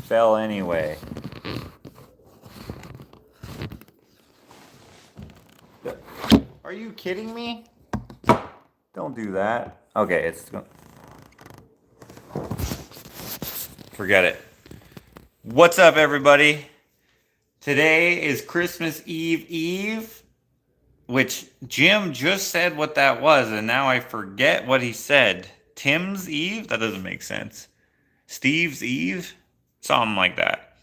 fell anyway. Are you kidding me? Don't do that. Okay, it's... Forget it. What's up, everybody? Today is Christmas Eve, which Jim just said what that was, and now I forget what he said. Tim's Eve? That doesn't make sense. Steve's Eve? Something like that.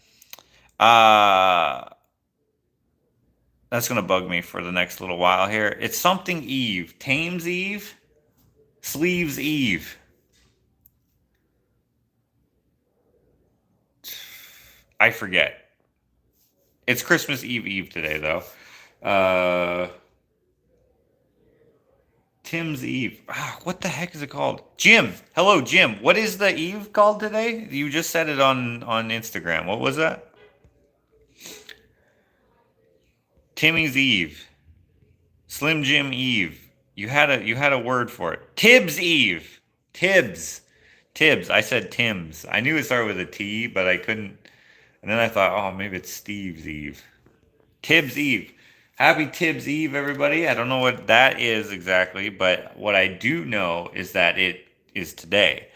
That's going to bug me for the next little while here. It's something Eve. Tame's Eve? Sleeves Eve. I forget. It's Christmas Eve today, though. Tim's Eve. What the heck is it called? Jim. Hello, Jim. What is the Eve called today? You just said it on Instagram. What was that? Timmy's Eve. Slim Jim Eve. You had a word for it. Tibs Eve. Tibs. I said Tim's. I knew it started with a T, but I couldn't. And then I thought, oh, maybe it's Steve's Eve. Tibs Eve. Happy Tibs Eve, everybody. I don't know what that is exactly, but what I do know is that it is today.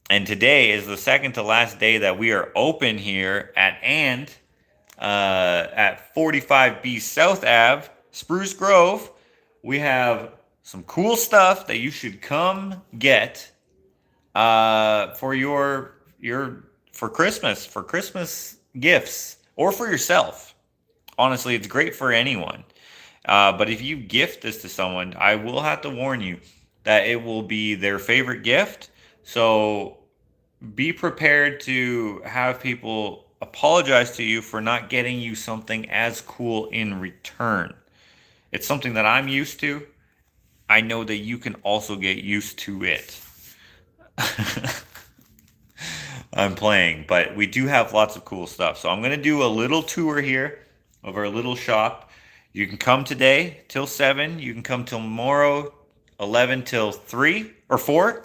And today is the second to last day that we are open here at 45B South Ave, Spruce Grove. We have some cool stuff that you should come get for Christmas gifts, or for yourself. Honestly, it's great for anyone. But if you gift this to someone, I will have to warn you that it will be their favorite gift. So be prepared to have people apologize to you for not getting you something as cool in return. It's something that I'm used to. I know that you can also get used to it. I'm playing, but we do have lots of cool stuff. So I'm going to do a little tour here of our little shop. You can come today till 7. You can come tomorrow 11 till 3 or 4.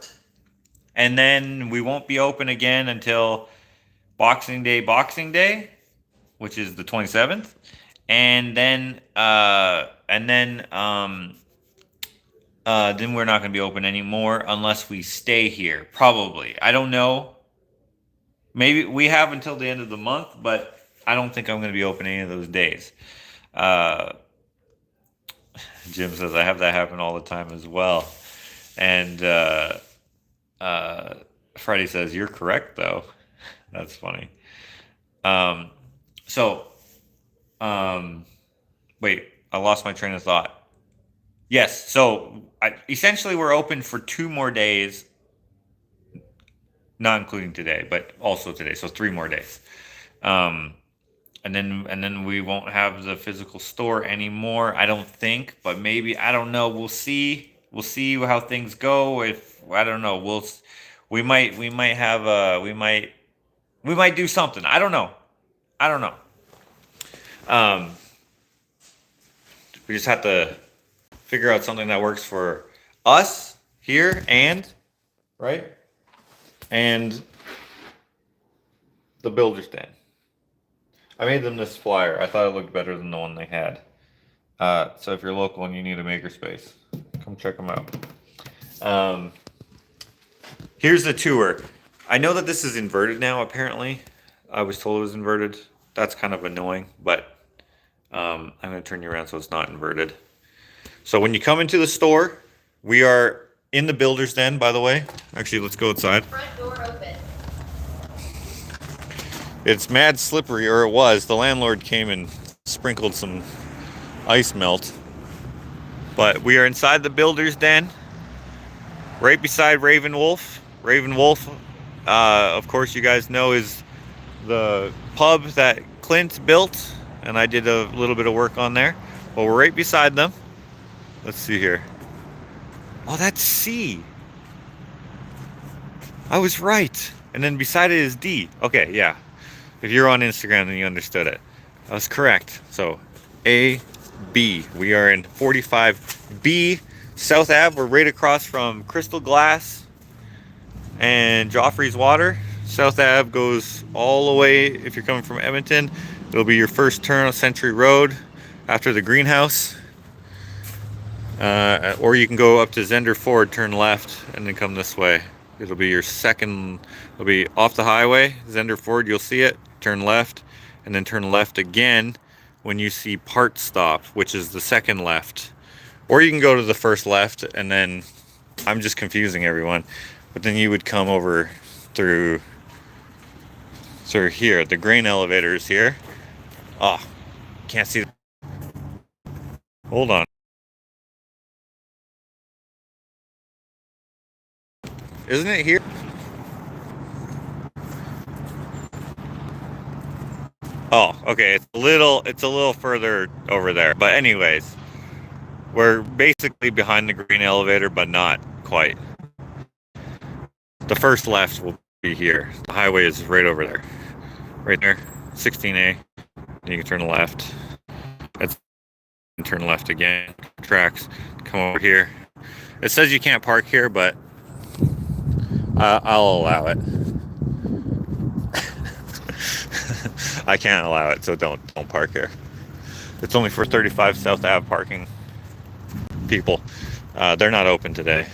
And then we won't be open again until Boxing Day, which is the 27th. And then we're not going to be open anymore unless we stay here. Probably. I don't know. Maybe we have until the end of the month, but I don't think I'm going to be open any of those days. Jim says I have that happen all the time as well. And Freddie says, you're correct, though. That's funny. Wait, I lost my train of thought. Yes, so essentially we're open for 2 more days. Not including today, but also today. So 3 more days. And then we won't have the physical store anymore, I don't think, but maybe, I don't know. We'll see how things go. If I don't know, we might do something. I don't know. We just have to figure out something that works for us here and the builder's den. I made them this flyer. I thought it looked better than the one they had. So if you're local and you need a makerspace, come check them out. Here's the tour. I know that this is inverted now, apparently. I was told it was inverted. That's kind of annoying, but I'm going to turn you around so it's not inverted. So when you come into the store, we are in the builder's den, by the way. Actually, let's go outside. Front door open. It's mad slippery, or it was. The landlord came and sprinkled some ice melt. But we are inside the builder's den, right beside Raven Wolf. Raven Wolf, of course, you guys know, is the pub that Clint built, and I did a little bit of work on there. But we're right beside them. Let's see here. Oh, that's C. I was right. And then beside it is D. Okay, yeah. If you're on Instagram, then you understood it. I was correct. So, A, B. We are in 45B South Ave. We're right across from Crystal Glass and Joffrey's Water. South Ave goes all the way, if you're coming from Edmonton, it'll be your first turn on Century Road after the greenhouse. Or you can go up to Zender Ford, turn left, and then come this way. It'll be your second, it'll be off the highway, Zender Ford, you'll see it, turn left, and then turn left again when you see Part Stop, which is the second left. Or you can go to the first left, and then, I'm just confusing everyone, but then you would come over through here. The grain elevator is here. Oh, can't see. Hold on. Isn't it here? Oh, okay. It's a little further over there. But anyways, we're basically behind the green elevator, but not quite. The first left will be here. The highway is right over there. Right there. 16A. And you can turn left. That's turn left again. Tracks. Come over here. It says you can't park here, but I'll allow it. I can't allow it, so don't park here. It's only for 35 South Ave parking people. They're not open today,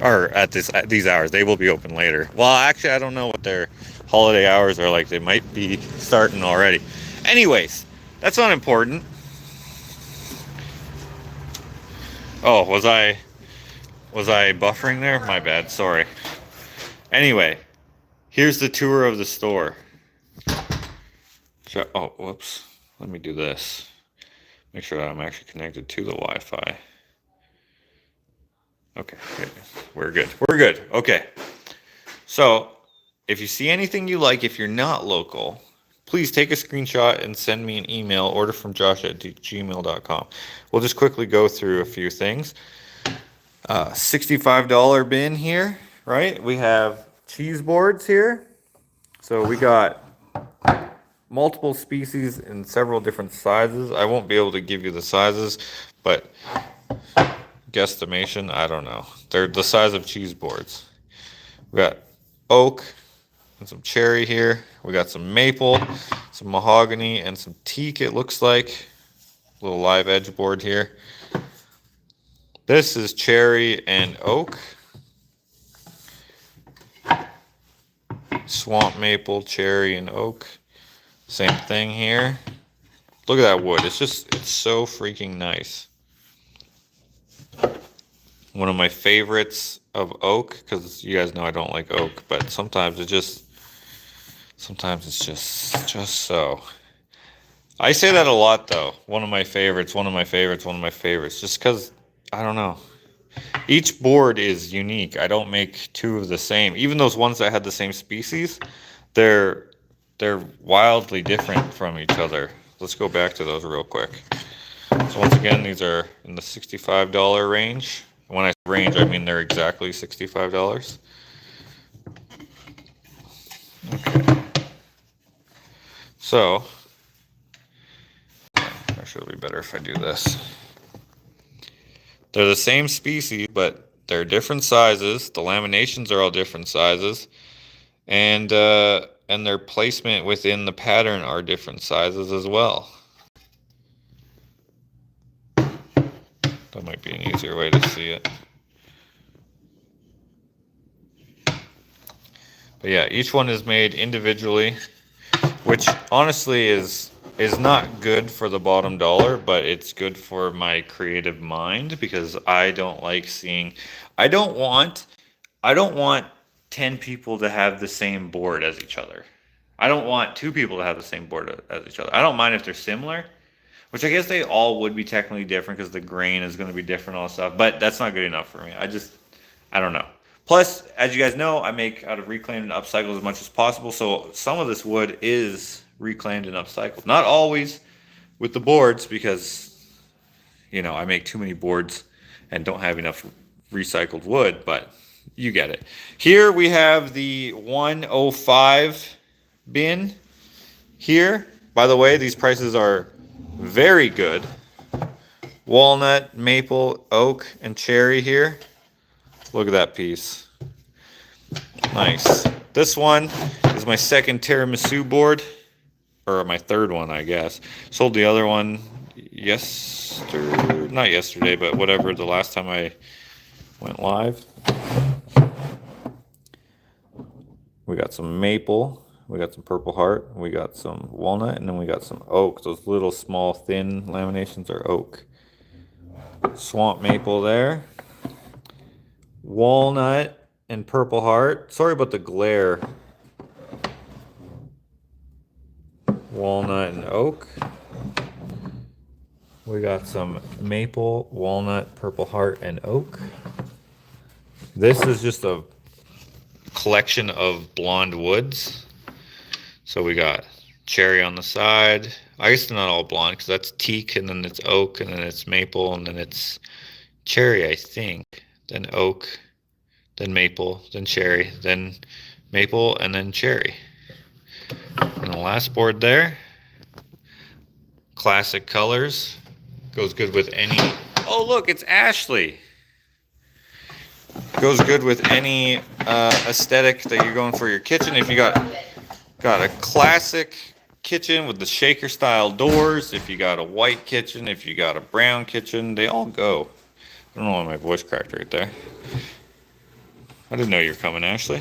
or at these hours. They will be open later. Well, actually, I don't know what their holiday hours are like. They might be starting already. Anyways, that's not important. Oh, was I buffering there? My bad. Sorry. Anyway, here's the tour of the store. Oh, whoops. Let me do this. Make sure that I'm actually connected to the Wi-Fi. Okay, we're good. We're good. Okay. So, if you see anything you like, if you're not local, please take a screenshot and send me an email, orderfromjosh@gmail.com. We'll just quickly go through a few things. $65 bin here, right? We have cheeseboards here. So we got multiple species in several different sizes. I won't be able to give you the sizes, but guesstimation, I don't know. They're the size of cheeseboards. We got oak and some cherry here. We got some maple, some mahogany, and some teak, it looks like. A little live edge board here. This is cherry and oak. Swamp maple, cherry, and oak. Same thing here. Look at that wood. It's so freaking nice. One of my favorites of oak, because you guys know I don't like oak, but sometimes it's just so. I say that a lot though. One of my favorites, just because, I don't know. Each board is unique. I don't make two of the same. Even those ones that had the same species, they're wildly different from each other. Let's go back to those real quick. So once again, these are in the $65 range. When I say range, I mean they're exactly $65. Okay. So, actually it'll be better if I do this. They're the same species, but they're different sizes. The laminations are all different sizes. And their placement within the pattern are different sizes as well. That might be an easier way to see it. But yeah, each one is made individually, which honestly is not good for the bottom dollar, but it's good for my creative mind, because I don't like seeing, I don't want 10 people to have the same board as each other. I don't want 2 people to have the same board as each other. I don't mind if they're similar, which I guess they all would be technically different because the grain is going to be different, all that stuff, but that's not good enough for me. I don't know. Plus, as you guys know, I make out of reclaimed and upcycled as much as possible, so some of this wood is reclaimed and upcycled. Not always with the boards, because, you know, I make too many boards and don't have enough recycled wood, but you get it. Here we have the 105 bin here. By the way, these prices are very good. Walnut, maple, oak, and cherry here. Look at that piece. Nice. This one is my second tiramisu board, or my third one, I guess. Sold the other one not yesterday, but whatever, the last time I went live. We got some maple, we got some purple heart, we got some walnut, and then we got some oak. Those little small thin laminations are oak. Swamp maple there. Walnut and purple heart. Sorry about the glare. Walnut and oak. We got some maple, walnut, purple heart, and oak. This is just a collection of blonde woods. So we got cherry on the side. I guess not all blonde because that's teak, and then it's oak, and then it's maple, and then it's cherry, I think. Then oak, then maple, then cherry, then maple, and then cherry. And the last board there, classic colors. Goes good with any, oh look, it's Ashley. Goes good with any aesthetic that you're going for your kitchen. If you got a classic kitchen with the shaker style doors, if you got a white kitchen, if you got a brown kitchen, they all go. I don't know why my voice cracked right there. I didn't know you were coming, Ashley.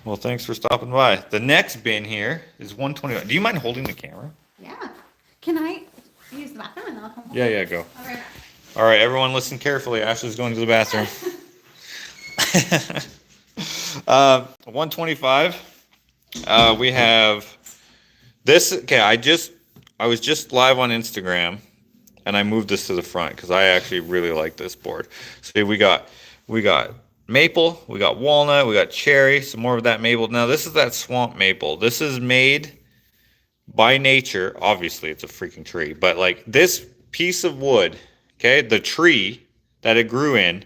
Well, thanks for stopping by. The next bin here is 121. Do you mind holding the camera? Yeah. Can I use the bathroom and then I'll come home? Yeah, go. Okay. All right, everyone listen carefully. Ashley's going to the bathroom. 125. We have this. Okay, I was just live on Instagram, and I moved this to the front because I actually really like this board. See, we got maple, we got walnut, we got cherry, some more of that maple. Now this is that swamp maple. This is made by nature. Obviously, it's a freaking tree, but like this piece of wood, okay, the tree that it grew in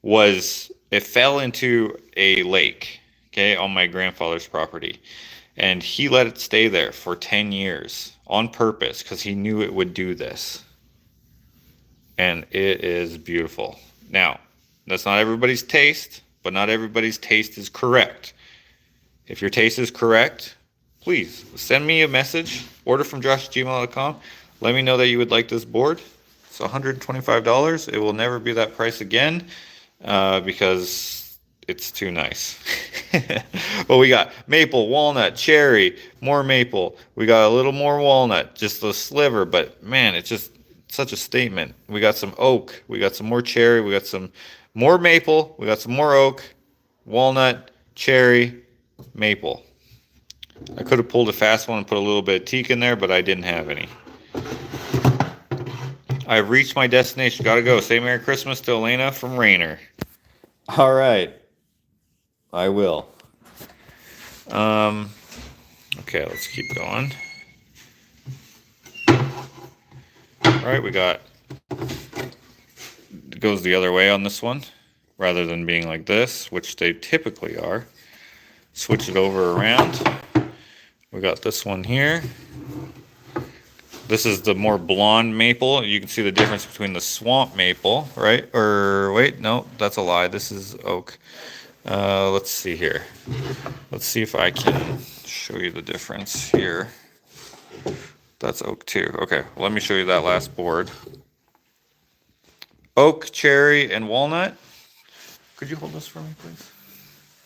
it fell into a lake, okay, on my grandfather's property. And he let it stay there for 10 years on purpose because he knew it would do this. And it is beautiful. Now, that's not everybody's taste, but not everybody's taste is correct. If your taste is correct, please send me a message, orderfromjosh@gmail.com. Let me know that you would like this board. It's $125. It will never be that price again because it's too nice. But we got maple, walnut, cherry, more maple. We got a little more walnut, just a sliver, but man, it's just such a statement. We got some oak, we got some more cherry, we got some more maple, we got some more oak, walnut, cherry, maple. I could have pulled a fast one and put a little bit of teak in there, but I didn't have any. I've reached my destination. Gotta go. Say Merry Christmas to Elena from Rainer. All right. I will. Okay, let's keep going. All right, we got... It goes the other way on this one, rather than being like this, which they typically are. Switch it over around. We got this one here. This is the more blonde maple. You can see the difference between the swamp maple, right? Or wait, no, that's a lie. This is oak. Let's see here. Let's see if I can show you the difference here. That's oak too. Okay, well, let me show you that last board. Oak, cherry, and walnut. Could you hold this for me, please?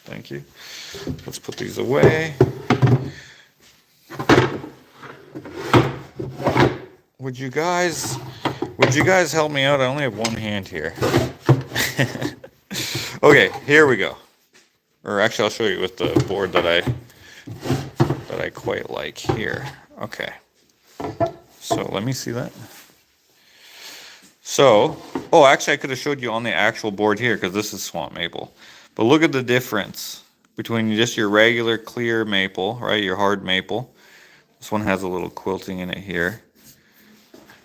Thank you. Let's put these away. Would you guys help me out? I only have one hand here. Okay, here we go. Or actually, I'll show you with the board that I quite like here. Okay. So let me see that. So, oh, actually, I could have showed you on the actual board here because this is swamp maple. But look at the difference between just your regular clear maple, right? Your hard maple. This one has a little quilting in it here.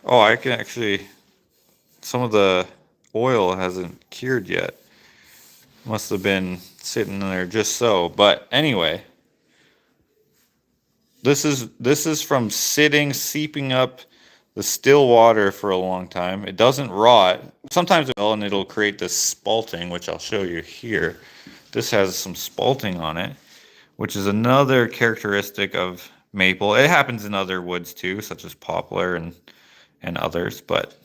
Oh, I can actually, some of the oil hasn't cured yet. Must have been sitting in there just so. But anyway, this is from sitting, seeping up the still water for a long time. It doesn't rot. Sometimes it will, and it'll create this spalting, which I'll show you here. This has some spalting on it, which is another characteristic of maple. It happens in other woods too, such as poplar and others, but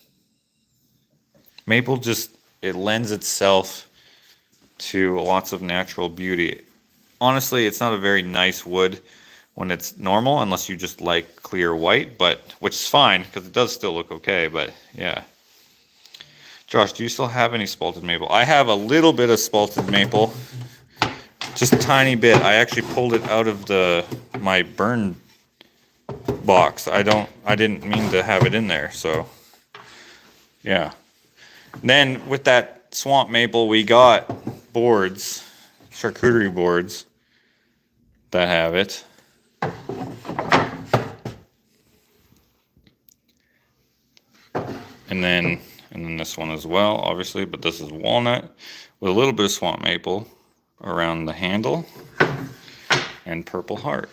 maple just, it lends itself to lots of natural beauty. Honestly, it's not a very nice wood when it's normal, unless you just like clear white, but which is fine because it does still look okay, but yeah. Josh, do you still have any spalted maple? I have a little bit of spalted maple, just a tiny bit. I actually pulled it out of my burn box. I didn't mean to have it in there, so yeah. Then with that swamp maple, we got boards, charcuterie boards that have it. And then this one as well, obviously, but this is walnut with a little bit of swamp maple around the handle and purple heart.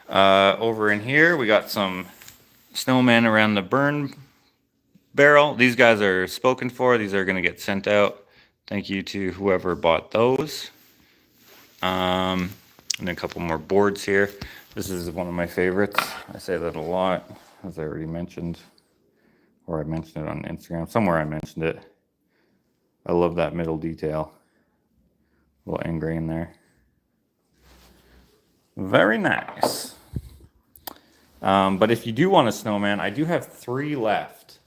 Over in here, we got some snowmen around the burn barrel. These guys are spoken for. These are going to get sent out. Thank you to whoever bought those. And then a couple more boards here. This is one of my favorites. I say that a lot, as I already mentioned, or I mentioned it on Instagram. Somewhere I mentioned it. I love that middle detail. A little end grain there. Very nice. But if you do want a snowman, I do have 3 left.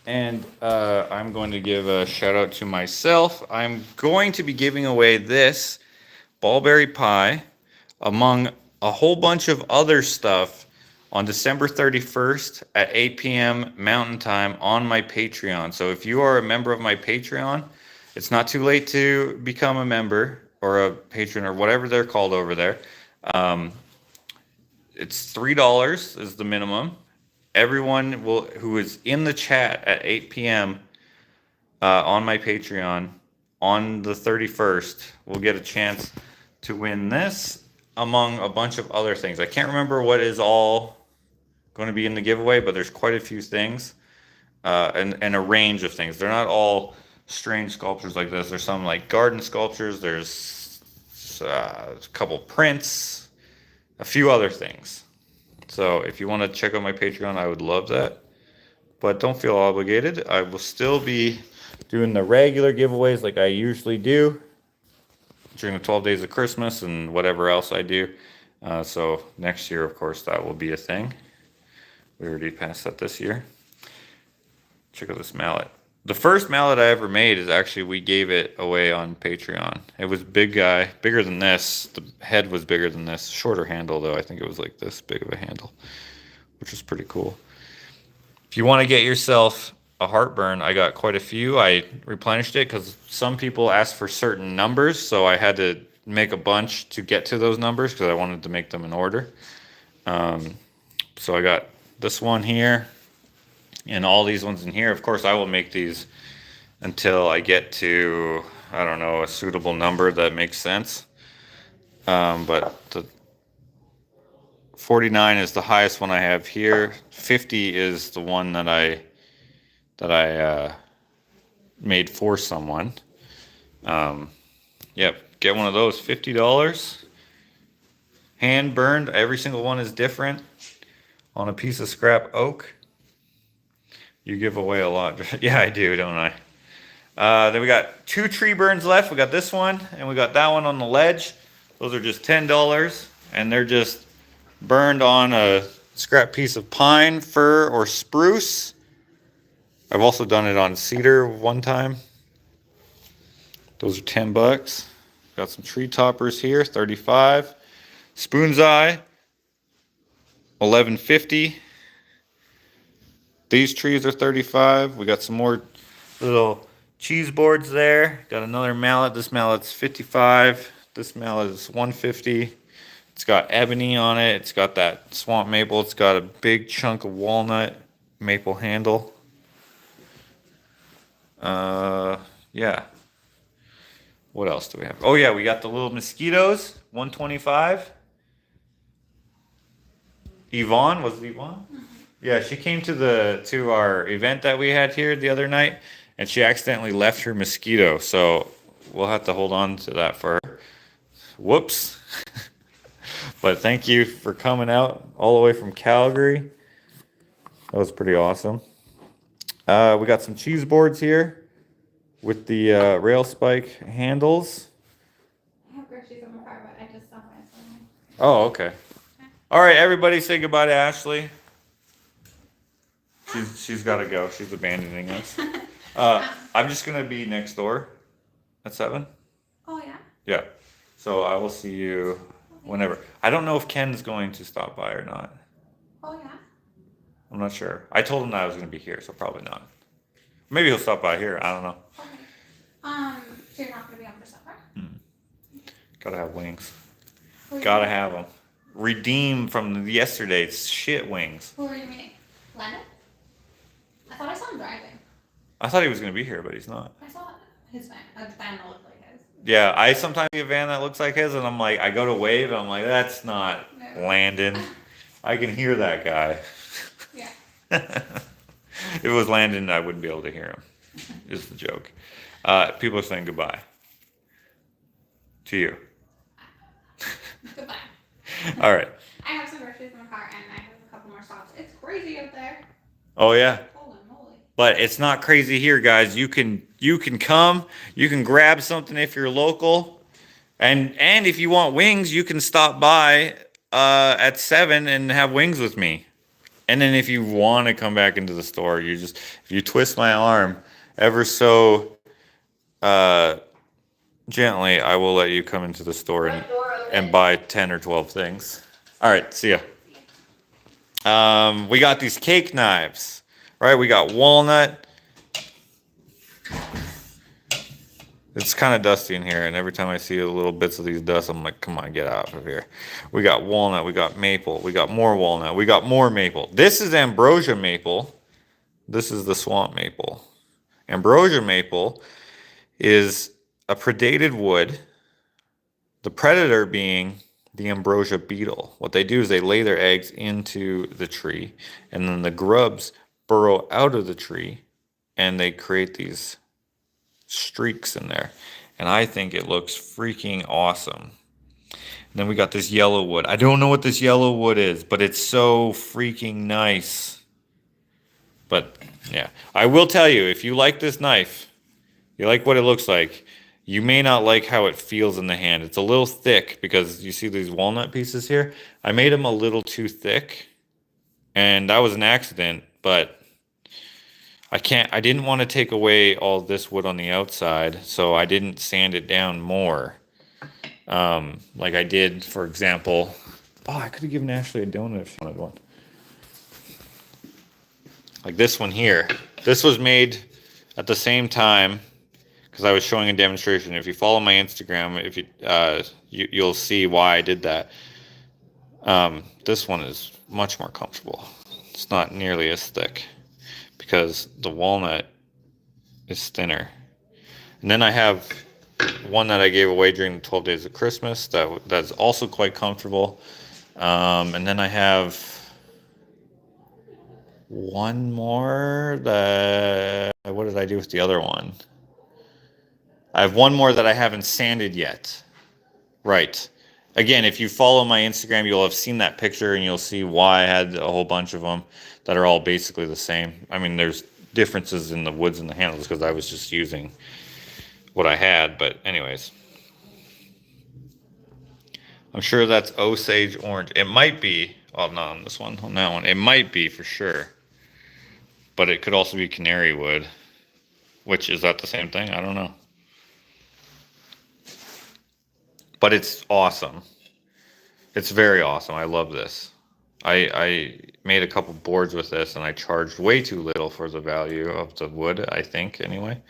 And I'm going to give a shout out to myself. I'm going to be giving away this Ballberry pie among a whole bunch of other stuff on December 31st at 8 p.m. Mountain Time on my Patreon. So if you are a member of my Patreon, it's not too late to become a member or a patron or whatever they're called over there. It's $3 is the minimum. Everyone who is in the chat at 8 p.m. On my Patreon on the 31st will get a chance to win this among a bunch of other things. I can't remember what is all going to be in the giveaway, but there's quite a few things and a range of things. They're not all strange sculptures like this. There's some like garden sculptures. There's a couple prints, a few other things. So if you want to check out my Patreon, I would love that. But don't feel obligated. I will still be doing the regular giveaways like I usually do during the 12 days of Christmas and whatever else I do. So next year, of course, that will be a thing. We already passed that this year. Check out this mallet. The first mallet I ever made is actually, we gave it away on Patreon. It was big guy, bigger than this. The head was bigger than this. Shorter handle though. I think it was like this big of a handle, which was pretty cool. If you want to get yourself a heartburn, I got quite a few. I replenished it because some people asked for certain numbers, so I had to make a bunch to get to those numbers because I wanted to make them in order. So I got this one here and all these ones in here. Of course, I will make these until I get to, I don't know, a suitable number that makes sense. But the 49 is the highest one I have here. 50 is the one that I made for someone. Yep, get one of those, $50. Hand burned, every single one is different on a piece of scrap oak. You give away a lot. Yeah, I do, don't I? Then we got 2 tree burns left. We got this one and we got that one on the ledge. Those are just $10 and they're just burned on a scrap piece of pine, fir, or spruce. I've also done it on cedar one time. Those are $10. Got some tree toppers here, 35. Spoon's eye, $11.50. These trees are 35. We got some more little cheese boards there. Got another mallet. This mallet's 55. This mallet is 150. It's got ebony on it. It's got that swamp maple. It's got a big chunk of walnut maple handle. Yeah. What else do we have? Oh yeah, we got the little mosquitoes, 125. Yvonne, was it Yvonne? Yeah, she came to our event that we had here the other night, and she accidentally left her mosquito. So we'll have to hold on to that for her. Whoops. But thank you for coming out all the way from Calgary. That was pretty awesome. We got some cheese boards here with the rail spike handles. I have groceries in my car, but I just stopped by somewhere. Oh, okay. All right, everybody say goodbye to Ashley. She's got to go. She's abandoning us. I'm just going to be next door at 7. Oh, yeah? Yeah. So I will see you whenever. I don't know if Ken's going to stop by or not. Oh, yeah? I'm not sure. I told him that I was going to be here, so probably not. Maybe he'll stop by here. I don't know. Okay. So you're not going to be on for supper? Gotta have wings. Who are you Gotta meeting? have them. Redeem from yesterday's shit wings. Who are you meeting? Landon? I thought I saw him driving. I thought he was going to be here, but he's not. I saw his van. A van that looked like his. Yeah, I sometimes see a van that looks like his, and I'm like, I go to wave, and I'm like, that's not No. Landon. I can hear that guy. Yeah. If it was Landon, I wouldn't be able to hear him. Is the joke. People are saying goodbye to you. Goodbye. All right. I have some groceries in my car and I have a couple more stops. It's crazy out there. Oh yeah. Holy moly. But it's not crazy here, guys. You can come, you can grab something if you're local, and if you want wings, you can stop by at 7 and have wings with me. And then if you want to come back into the store, if you twist my arm ever so gently, I will let you come into the store and buy 10 or 12 things. All right, see ya. We got these cake knives, right? We got walnut. It's kind of dusty in here, and every time I see the little bits of these dust, I'm like, come on, get out of here. We got walnut, we got maple, we got more walnut, we got more maple. This is ambrosia maple. This is the swamp maple. Ambrosia maple is a predated wood, the predator being the ambrosia beetle. What they do is they lay their eggs into the tree, and then the grubs burrow out of the tree, and they create these streaks in there. And I think it looks freaking awesome. And then we got this yellow wood. I don't know what this yellow wood is, but it's so freaking nice. But yeah, I will tell you, if you like this knife, you like what it looks like, you may not like how it feels in the hand. It's a little thick because you see these walnut pieces here. I made them a little too thick, and that was an accident, but I didn't want to take away all this wood on the outside, so I didn't sand it down more. Like I did, for example. Oh, I could have given Ashley a donut if she wanted one. Like this one here. This was made at the same time because I was showing a demonstration. If you follow my Instagram, if you'll see why I did that. This one is much more comfortable. It's not nearly as thick because the walnut is thinner. And then I have one that I gave away during the 12 days of Christmas that's also quite comfortable. And then I have one more what did I do with the other one? I have one more that I haven't sanded yet. Right. Again, if you follow my Instagram, you'll have seen that picture and you'll see why I had a whole bunch of them that are all basically the same. I mean, there's differences in the woods and the handles because I was just using what I had, but anyways. I'm sure that's Osage orange. It might be, oh, not on this one, on that one. It might be for sure, but it could also be canary wood, which is that the same thing? I don't know. But it's awesome. It's very awesome. I love this. I made a couple boards with this, and I charged way too little for the value of the wood, I think, anyway.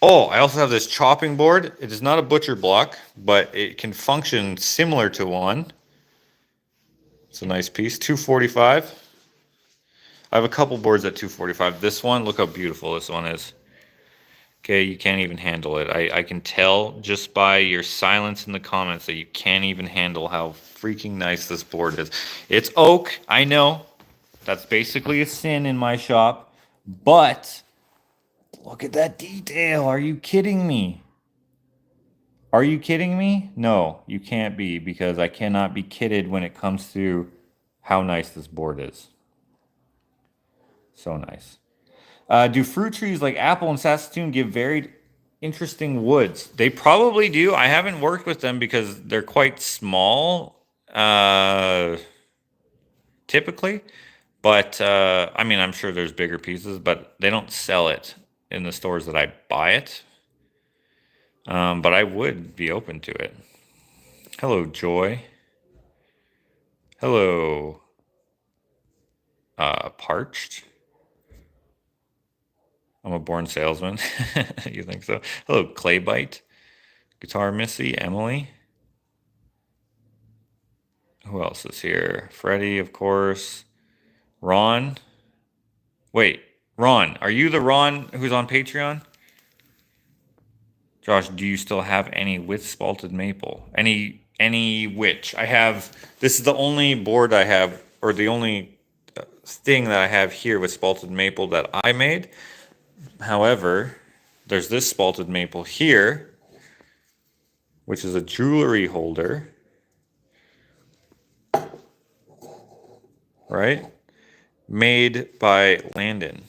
Oh, I also have this chopping board. It is not a butcher block, but it can function similar to one. It's a nice piece. $245. I have a couple boards at $245. This one, look how beautiful this one is. Okay, you can't even handle it. I can tell just by your silence in the comments that you can't even handle how freaking nice this board is. It's oak, I know. That's basically a sin in my shop. But look at that detail. Are you kidding me? Are you kidding me? No, you can't be, because I cannot be kidded when it comes to how nice this board is. So nice. Do fruit trees like apple and Saskatoon give varied, interesting woods? They probably do. I haven't worked with them because they're quite small, typically. But I mean, I'm sure there's bigger pieces, but they don't sell it in the stores that I buy it. But I would be open to it. Hello, Joy. Hello, Parched. I'm a born salesman. You think so? Hello, Claybite. Guitar Missy, Emily. Who else is here? Freddie, of course. Ron. Wait, Ron, are you the Ron who's on Patreon? Josh, do you still have any with spalted maple? Any which? I have, this is the only board I have, or the only thing that I have here with spalted maple that I made. However, there's this spalted maple here, which is a jewelry holder. Right? Made by Landon.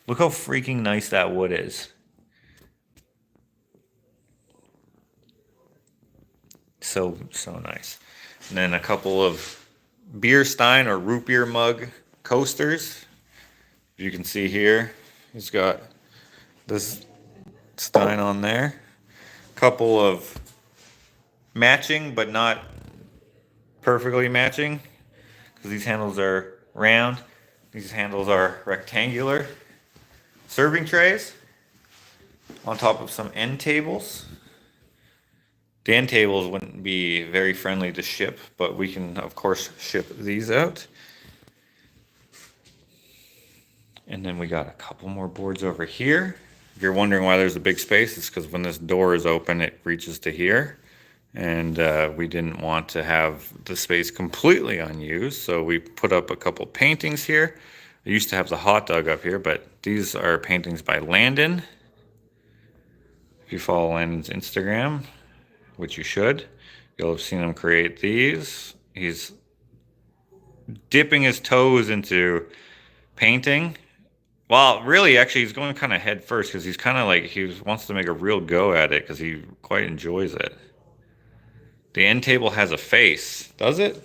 Look how freaking nice that wood is. So nice. And then a couple of beer stein or root beer mug coasters. You can see here, he's got this stein on there. Couple of matching, but not perfectly matching, because these handles are round. These handles are rectangular. Serving trays on top of some end tables. The end tables wouldn't be very friendly to ship, but we can, of course, ship these out. And then we got a couple more boards over here. If you're wondering why there's a big space, it's because when this door is open, it reaches to here. And we didn't want to have the space completely unused, so we put up a couple paintings here. I used to have the hot dog up here, but these are paintings by Landon. If you follow Landon's Instagram, which you should, you'll have seen him create these. He's dipping his toes into painting. Well, really, actually, he's going kind of head first, because he's kind of like, he wants to make a real go at it, because he quite enjoys it. The end table has a face, does it?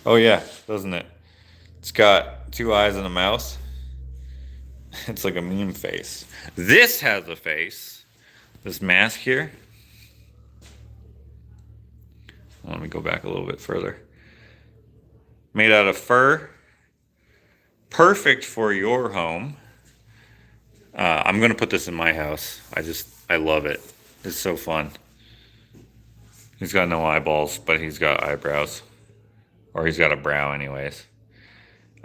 Oh yeah, doesn't it? It's got two eyes and a mouth. It's like a meme face. This has a face. This mask here. Let me go back a little bit further. Made out of fur. Perfect for your home. I'm gonna put this in my house. I love it. It's so fun. He's got no eyeballs, but he's got eyebrows. Or he's got a brow anyways.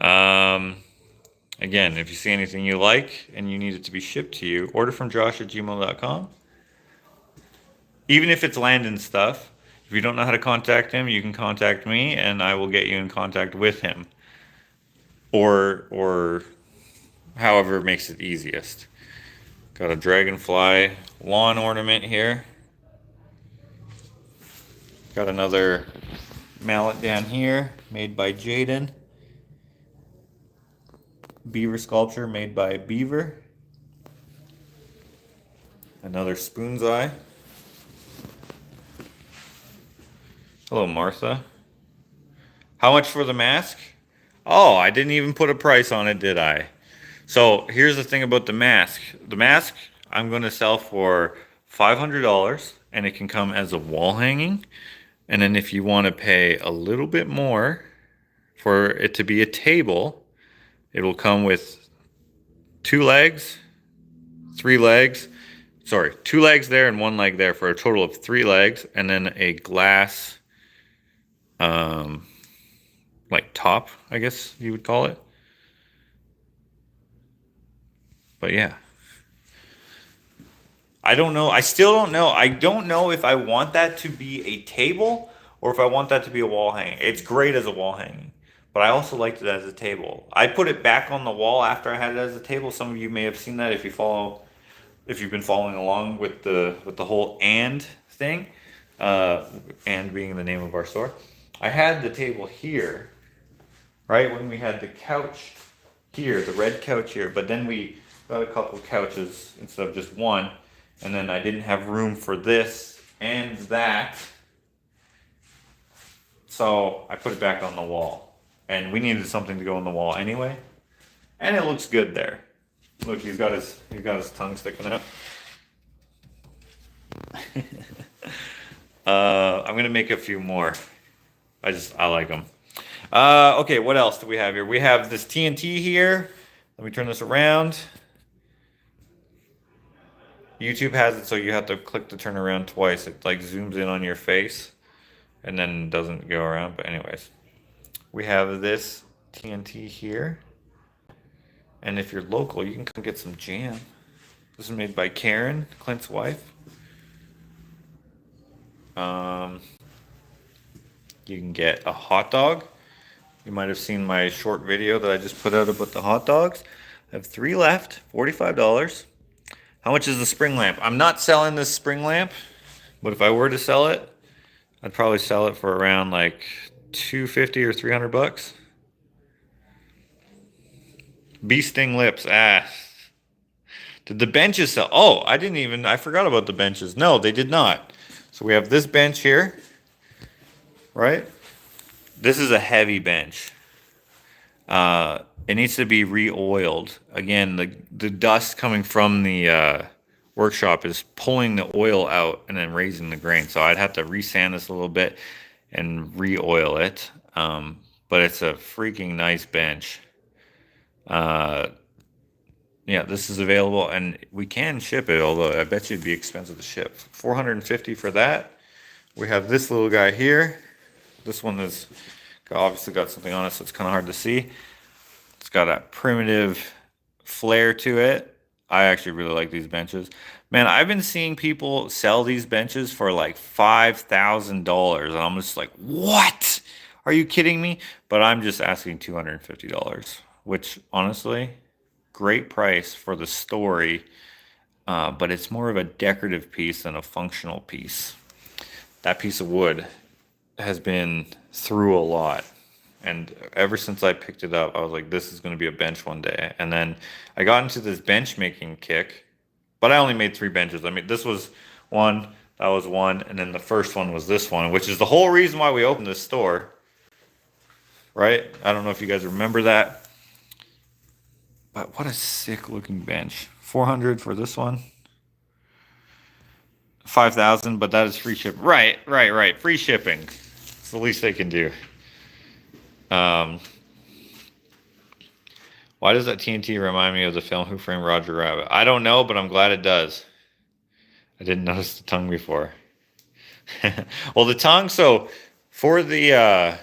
Again, if you see anything you like and you need it to be shipped to you, orderfromjosh@gmail.com. Even if it's Landon stuff, if you don't know how to contact him, you can contact me and I will get you in contact with him. Or however makes it easiest. Got a dragonfly lawn ornament here. Got another mallet down here made by Jaden. Beaver sculpture made by Beaver. Another spoon's eye. Hello, Martha. How much for the mask? Oh, I didn't even put a price on it, did I? So here's the thing about the mask. The mask I'm going to sell for $500, and it can come as a wall hanging. And then if you want to pay a little bit more for it to be a table, it will come with 2 legs, 3 legs. Sorry, 2 legs there and 1 leg there for a total of 3 legs, and then a glass, like top, I guess you would call it. But yeah. I don't know. I still don't know. I don't know if I want that to be a table or if I want that to be a wall hanging. It's great as a wall hanging, but I also liked it as a table. I put it back on the wall after I had it as a table. Some of you may have seen that if you've been following along with the whole and thing, and being the name of our store. I had the table here, right when we had the couch here, the red couch here, but then we got a couple couches instead of just one, and then I didn't have room for this and that, so I put it back on the wall, and we needed something to go on the wall anyway, and it looks good there. Look, he's got his tongue sticking out. I'm gonna make a few more. I like them. Okay, what else do we have here? We have this TNT here. Let me turn this around. YouTube has it so you have to click the turn around twice. It like zooms in on your face and then doesn't go around. But anyways, we have this TNT here. And if you're local, you can come get some jam. This is made by Karen, Clint's wife. You can get a hot dog. You might have seen my short video that I just put out about the hot dogs. I have 3 left, $45. How much is the spring lamp? I'm not selling this spring lamp, but if I were to sell it, I'd probably sell it for around like $250 or $300. Bee sting lips. Did the benches sell? Oh, I forgot about the benches. No, they did not. So we have this bench here, right? This is a heavy bench. It needs to be re-oiled. Again, the dust coming from the workshop is pulling the oil out and then raising the grain. So I'd have to re-sand this a little bit and re-oil it. But it's a freaking nice bench. Yeah, this is available, and we can ship it, although I bet you it'd be expensive to ship. $450 for that. We have this little guy here. This one has obviously got something on it, so it's kind of hard to see. It's got a primitive flair to it. I actually really like these benches. Man, I've been seeing people sell these benches for like $5,000, and I'm just like, what? Are you kidding me? But I'm just asking $250, which honestly, great price for the story, but it's more of a decorative piece than a functional piece. That piece of wood has been through a lot, and ever since I picked it up, I was like, this is going to be a bench one day. And then I got into this bench making kick, but I only made 3 benches. I mean, this was one, that was one, and then the first one was this one, which is the whole reason why we opened this store, right? I don't know if you guys remember that. But what a sick looking bench. $400 for this one. $5,000, but that is free shipping. Right. Free shipping. It's the least they can do. Why does that TNT remind me of the film Who Framed Roger Rabbit? I don't know, but I'm glad it does. I didn't notice the tongue before. Well, the tongue, so for this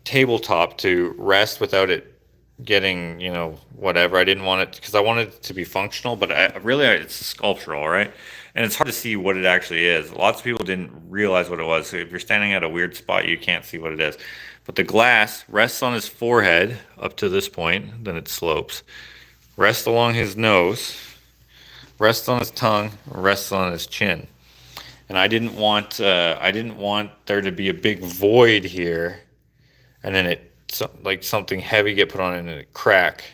tabletop to rest without it getting, whatever. I didn't want it because I wanted it to be functional, but it's sculptural, right? And it's hard to see what it actually is. Lots of people didn't realize what it was. So if you're standing at a weird spot, you can't see what it is. But the glass rests on his forehead up to this point, then it slopes. Rests along his nose, rests on his tongue, rests on his chin. And I didn't want there to be a big void here, and then something heavy get put on it and it crack.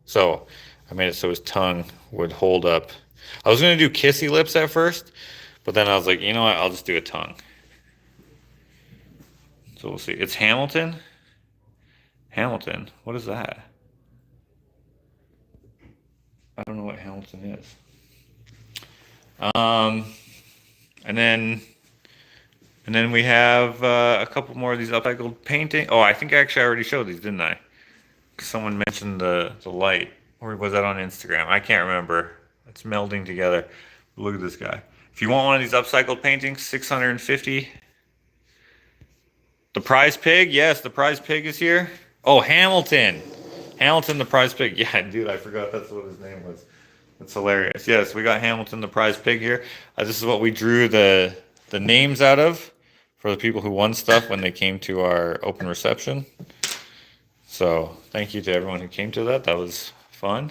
So I made it so his tongue would hold up. I was gonna do kissy lips at first, but then I was like, you know what? I'll just do a tongue. So we'll see. It's Hamilton. Hamilton. What is that? I don't know what Hamilton is. And then we have a couple more of these upcycled painting. Oh, I think actually I already showed these, didn't I? Someone mentioned the light. Or was that on Instagram? I can't remember. It's melding together. Look at this guy. If you want one of these upcycled paintings, $650. The prize pig? Yes, the prize pig is here. Oh, Hamilton. Hamilton, the prize pig. Yeah, dude, I forgot that's what his name was. It's hilarious. Yes, we got Hamilton the prize pig here. This is what we drew the names out of for the people who won stuff when they came to our open reception. So thank you to everyone who came to that. That was fun.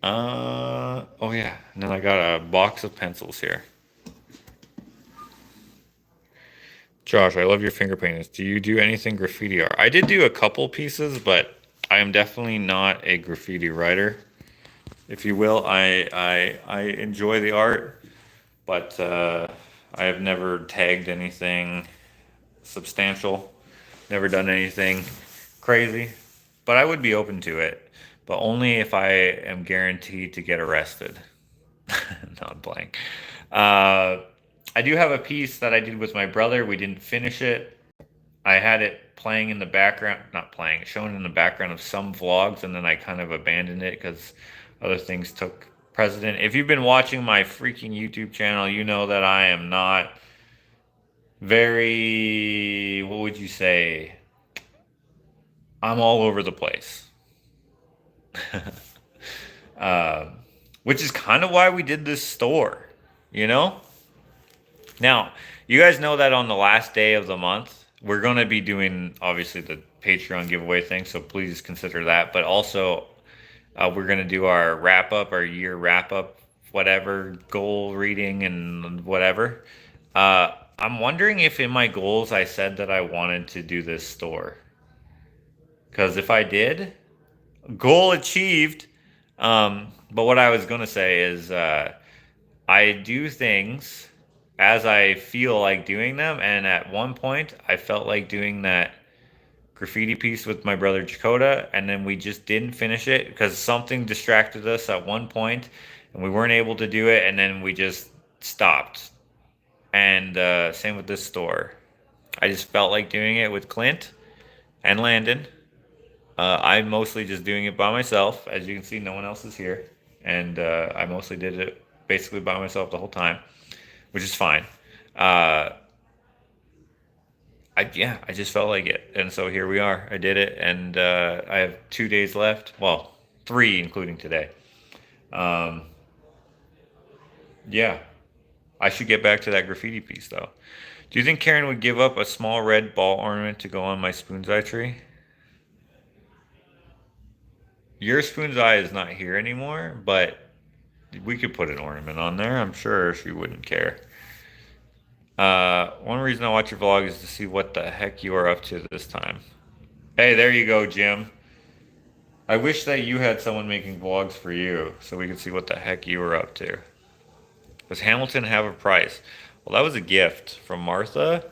Oh yeah, and then I got a box of pencils here. Josh, I love your finger paintings. Do you do anything graffiti art? I did do a couple pieces, but I am definitely not a graffiti writer, if you will. I enjoy the art, but I have never tagged anything substantial, never done anything crazy, but I would be open to it, but only if I am guaranteed to get arrested. Not blank. I do have a piece that I did with my brother. We didn't finish it. I had it playing in the background, not playing, shown in the background of some vlogs, and then I kind of abandoned it because other things took precedent. If you've been watching my freaking YouTube channel, you know that I am not very, what would you say? I'm all over the place. Which is kind of why we did this store, you know? Now, you guys know that on the last day of the month, we're going to be doing, obviously, the Patreon giveaway thing, so please consider that. But also, we're going to do our wrap-up, our year wrap-up, whatever, goal reading and whatever. I'm wondering if in my goals I said that I wanted to do this store. Because if I did, goal achieved. But what I was going to say is I do things as I feel like doing them. And at one point, I felt like doing that graffiti piece with my brother Dakota, and then we just didn't finish it because something distracted us at one point, and we weren't able to do it, and then we just stopped. And same with this store. I just felt like doing it with Clint and Landon. I'm mostly just doing it by myself. As you can see, no one else is here. And I mostly did it basically by myself the whole time, which is fine. I just felt like it. And so here we are. I did it. And I have 2 days left. Well, 3, including today. Yeah. I should get back to that graffiti piece, though. Do you think Karen would give up a small red ball ornament to go on my spoon's eye tree? Your spoon's eye is not here anymore, but we could put an ornament on there. I'm sure she wouldn't care. One reason I watch your vlog is to see what the heck you are up to this time. Hey, there you go, Jim. I wish that you had someone making vlogs for you so we could see what the heck you were up to. Does Hamilton have a price? Well, that was a gift from Martha.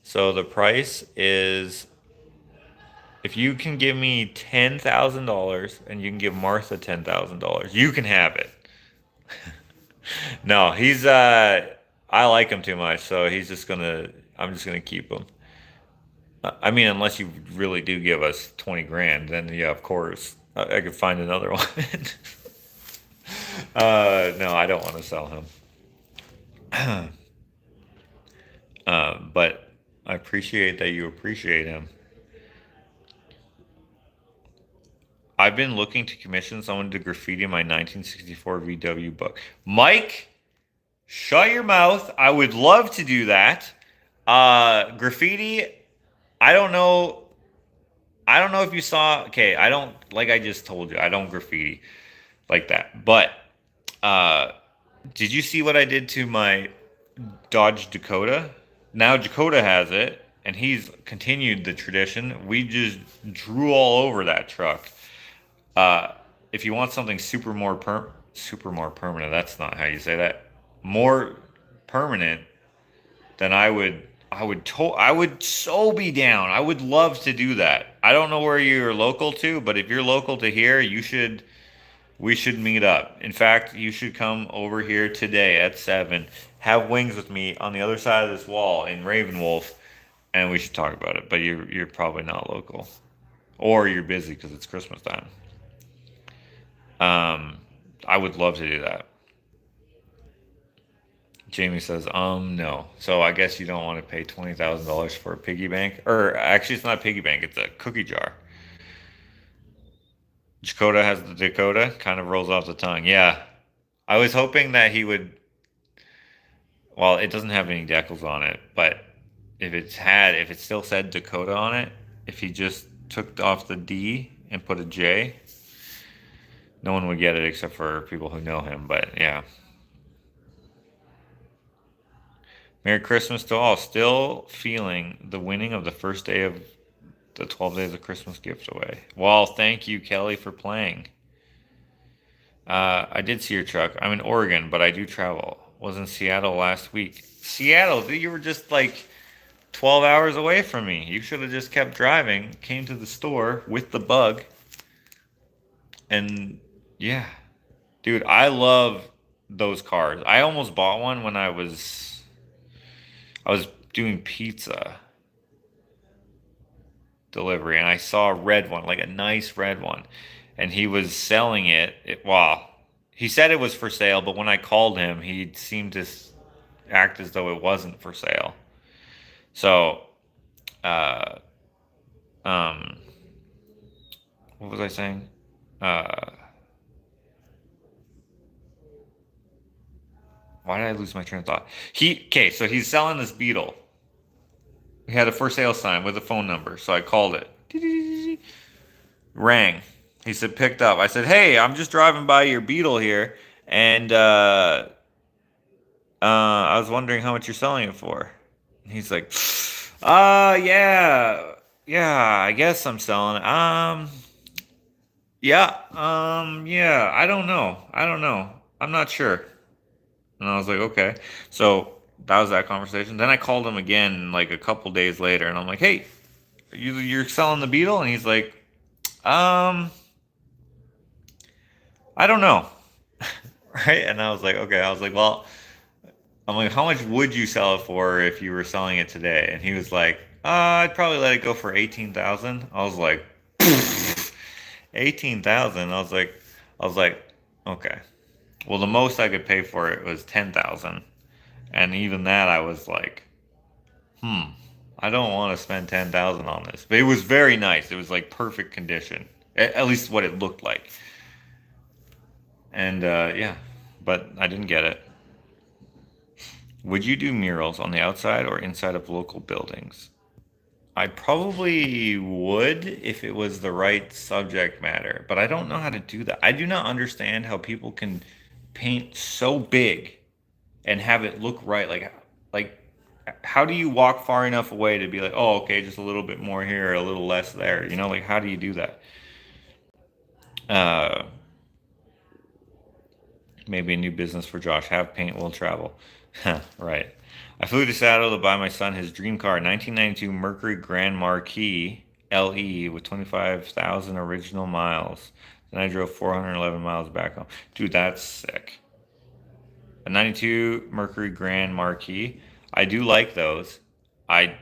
So the price is, if you can give me $10,000 and you can give Martha $10,000, you can have it. No, he's I like him too much, so I'm just gonna keep him. I mean, unless you really do give us 20 grand, then yeah, of course, I could find another one. No, I don't want to sell him. But I appreciate that you appreciate him. I've been looking to commission someone to graffiti my 1964 VW book. Mike, shut your mouth. I would love to do that. Graffiti, I don't know. I don't know if you saw. Okay, I don't, like I just told you, I don't graffiti like that. But did you see what I did to my Dodge Dakota? Now Dakota has it, and he's continued the tradition. We just drew all over that truck. If you want something super more permanent, that's not how you say that. More permanent, then I would so be down. I would love to do that. I don't know where you're local to, but if you're local to here, we should meet up. In fact, you should come over here today at 7. Have wings with me on the other side of this wall in Ravenwolf, and we should talk about it. But you're probably not local, or you're busy because it's Christmas time. I would love to do that. Jamie says, no. So I guess you don't want to pay $20,000 for a piggy bank. Or actually, it's not a piggy bank. It's a cookie jar. Dakota has the Dakota. Kind of rolls off the tongue. Yeah. I was hoping that he would. Well, it doesn't have any decals on it, but if it still said Dakota on it, if he just took off the D and put a J, no one would get it except for people who know him. But yeah. Merry Christmas to all. Still feeling the winning of the first day of the 12 days of Christmas gift away. Well, thank you, Kelly, for playing. I did see your truck. I'm in Oregon, but I do travel. Was in Seattle last week. Seattle, you were just like 12 hours away from me. You should have just kept driving, came to the store with the bug. And yeah, dude, I love those cars. I almost bought one when I was doing pizza delivery, and I saw a red one, like a nice red one, and he was selling it. Well, he said it was for sale, but when I called him, he seemed to act as though it wasn't for sale. So, uh, what was I saying? Why did I lose my train of thought? So he's selling this Beetle. He had a for sale sign with a phone number, so I called it. Rang. He said, picked up. I said, hey, I'm just driving by your Beetle here, and I was wondering how much you're selling it for. And he's like, yeah, I guess I'm selling it. Yeah, I don't know. I'm not sure. And I was like, okay. So that was that conversation. Then I called him again like a couple days later, and I'm like, hey, you're selling the Beetle? And he's like, I don't know. Right? And I was like, okay. I was like, well, I'm like, how much would you sell it for if you were selling it today? And he was like, I'd probably let it go for 18,000. I was like, 18,000. I was like, okay. Well, the most I could pay for it was 10,000. And even that, I was like, I don't want to spend 10,000 on this. But it was very nice. It was like perfect condition. At least what it looked like. And yeah, but I didn't get it. Would you do murals on the outside or inside of local buildings? I probably would if it was the right subject matter, but I don't know how to do that. I do not understand how people can paint so big and have it look right. Like how do you walk far enough away to be like, oh, okay, just a little bit more here, a little less there? You know, like how do you do that? Maybe a new business for Josh. Have paint will travel. Right. I flew to Seattle to buy my son his dream car, 1992 Mercury Grand Marquis LE with 25,000 original miles. Then I drove 411 miles back home. Dude, that's sick. A 92 Mercury Grand Marquis. I do like those. I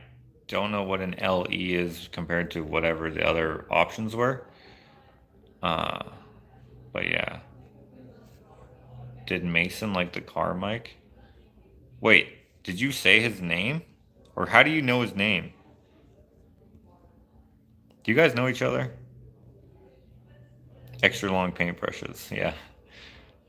don't know what an LE is compared to whatever the other options were. But yeah. Did Mason like the car, Mike? Wait, did you say his name? Or how do you know his name? Do you guys know each other? Extra long paintbrushes, yeah.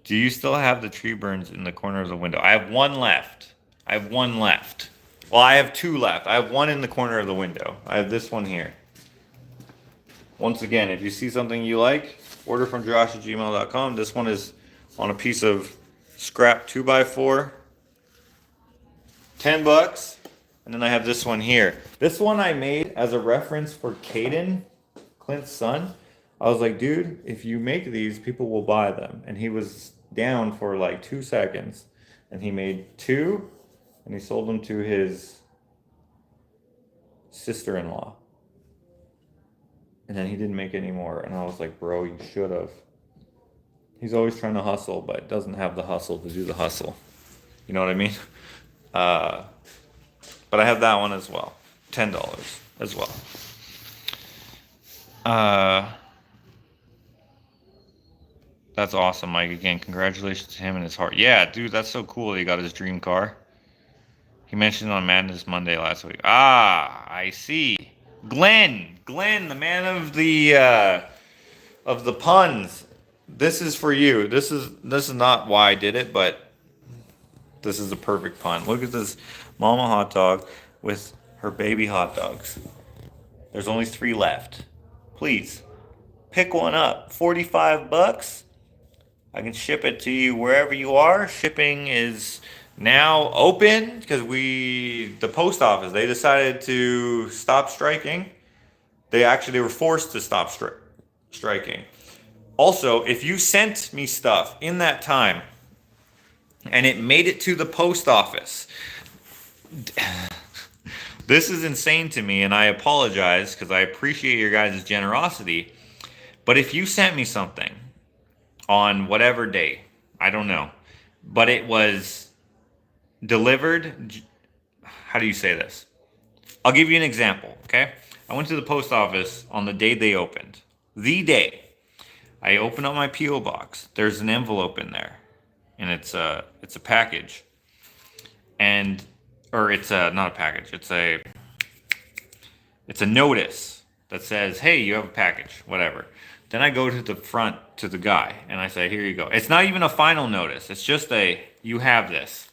Do you still have the tree burns in the corner of the window? I have one left. Well, I have two left. I have one in the corner of the window. I have this one here. Once again, if you see something you like, orderfromjosh@gmail.com. This one is on a piece of scrap 2x4. $10. And then I have this one here. This one I made as a reference for Caden, Clint's son. I was like, dude, if you make these, people will buy them. And he was down for like 2 seconds. And he made two, and he sold them to his sister-in-law. And then he didn't make any more. And I was like, bro, you should have. He's always trying to hustle, but doesn't have the hustle to do the hustle. You know what I mean? But I have that one as well. $10 as well. That's awesome, Mike. Again, congratulations to him and his heart. Yeah, dude, that's so cool that he got his dream car. He mentioned it on Madness Monday last week. Ah, I see. Glenn, the man of the of the puns. This is for you. This is not why I did it, but this is a perfect pun. Look at this mama hot dog with her baby hot dogs. There's only 3 left. Please pick one up. 45 bucks. I can ship it to you wherever you are. Shipping is now open because the post office, they decided to stop striking. They were forced to stop striking. Also, if you sent me stuff in that time and it made it to the post office, this is insane to me, and I apologize because I appreciate your guys' generosity. But if you sent me something on whatever day, I don't know, but it was delivered, how do you say this? I'll give you an example, okay? I went to the post office on the day they opened. The day. I open up my P.O. box. There's an envelope in there, and it's a package, or it's not a package. It's a notice that says, "Hey, you have a package," whatever. Then I go to the front to the guy and I say, "Here you go." It's not even a final notice. It's just you have this.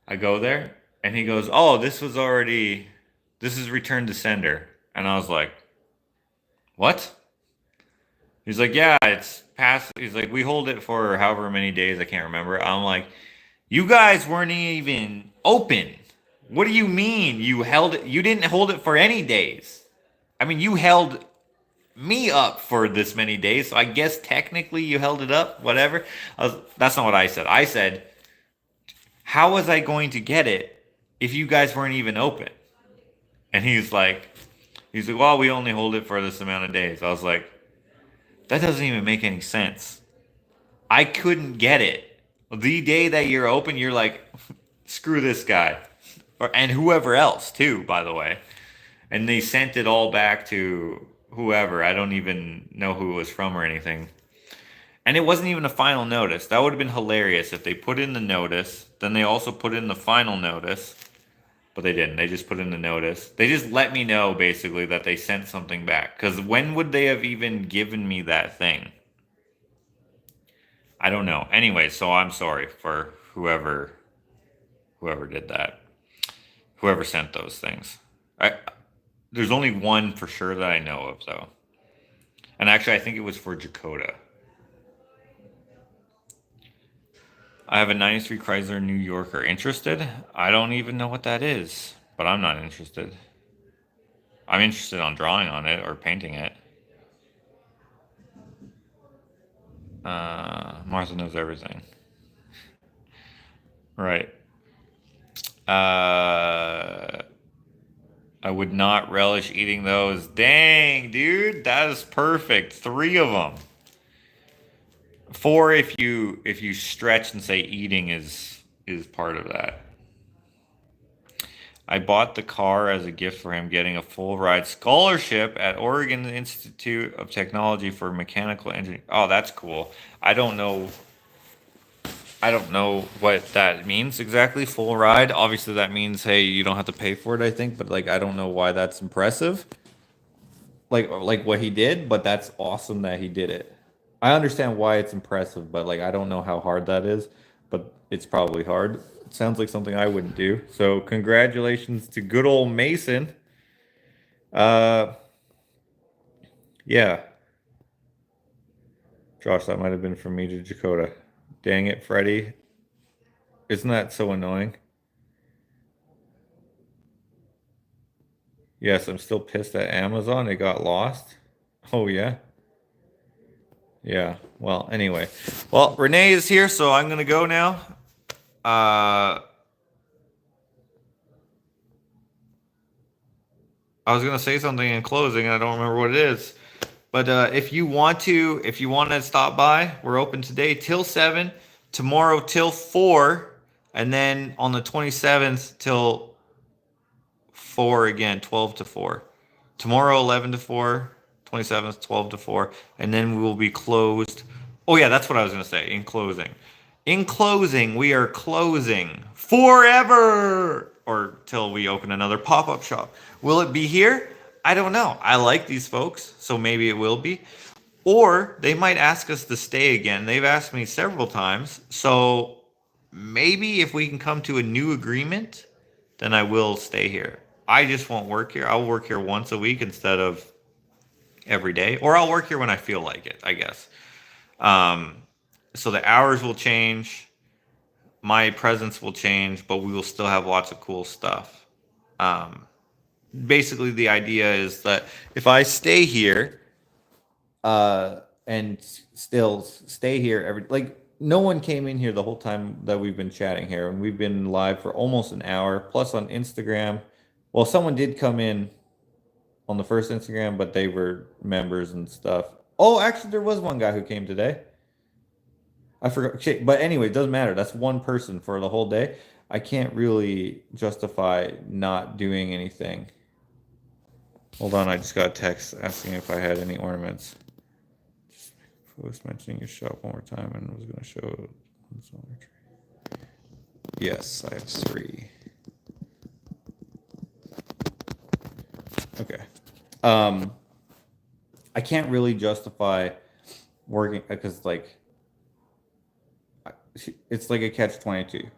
I go there and he goes, "Oh, this is returned to sender," and I was like, "What?" He's like, "Yeah, it's past." He's like, "We hold it for however many days. I can't remember." I'm like, "You guys weren't even open. What do you mean you held it? You didn't hold it for any days. I mean, you held me up for this many days. So I guess technically you held it up, whatever." That's not what I said. I said, "How was I going to get it if you guys weren't even open?" And he's like, "Well, we only hold it for this amount of days." I was like, that doesn't even make any sense. I couldn't get it. The day that you're open, you're like, screw this guy. And whoever else, too, by the way. And they sent it all back to whoever. I don't even know who it was from or anything. And it wasn't even a final notice. That would have been hilarious if they put in the notice, then they also put in the final notice. But they didn't. They just put in the notice. They just let me know, basically, that they sent something back. Because when would they have even given me that thing? I don't know. Anyway, so I'm sorry for whoever did that. Whoever sent those things. There's only one for sure that I know of, though. And actually, I think it was for Dakota. I have a 93 Chrysler New Yorker. Interested? I don't even know what that is, but I'm not interested. I'm interested on drawing on it or painting it. Martha knows everything. Right. I would not relish eating those. Dang, dude, that is perfect. 3 of them. 4 if you stretch and say eating is part of that. I bought the car as a gift for him, getting a full ride scholarship at Oregon Institute of Technology for mechanical engineering. Oh, that's cool. I don't know what that means exactly, full ride. Obviously that means, hey, you don't have to pay for it, I think, but like I don't know why that's impressive. Like what he did, but that's awesome that he did it. I understand why it's impressive, but like I don't know how hard that is, but it's probably hard. It sounds like something I wouldn't do. So congratulations to good old Mason. Yeah. Josh, that might have been from me to Dakota. Dang it, Freddie. Isn't that so annoying? Yes, I'm still pissed at Amazon. It got lost. Oh, yeah. Yeah. Well, anyway. Well, Renee is here, so I'm going to go now. I was going to say something in closing, and I don't remember what it is. But if you want to stop by, we're open today till 7, tomorrow till 4, and then on the 27th till 4 again, 12 to 4. Tomorrow 11 to 4, 27th 12 to 4, and then we will be closed. Oh yeah, that's what I was going to say in closing. In closing, we are closing forever or till we open another pop-up shop. Will it be here? I don't know. I like these folks, so maybe it will be. Or they might ask us to stay again. They've asked me several times. So maybe if we can come to a new agreement, then I will stay here. I just won't work here. I'll work here once a week instead of every day. Or I'll work here when I feel like it, I guess. Um, so the hours will change. My presence will change, but we will still have lots of cool stuff. Um, Basically, the idea is that if I stay here, and still stay here no one came in here the whole time that we've been chatting here, and we've been live for almost an hour plus on Instagram. Well, someone did come in on the first Instagram, but they were members and stuff. Oh, actually, there was one guy who came today. I forgot. Shit. But anyway, it doesn't matter. That's one person for the whole day. I can't really justify not doing anything. Hold on, I just got a text asking if I had any ornaments. Just post mentioning your shop one more time and was going to show. Yes, I have 3. Okay. I can't really justify working because it's like a catch-22.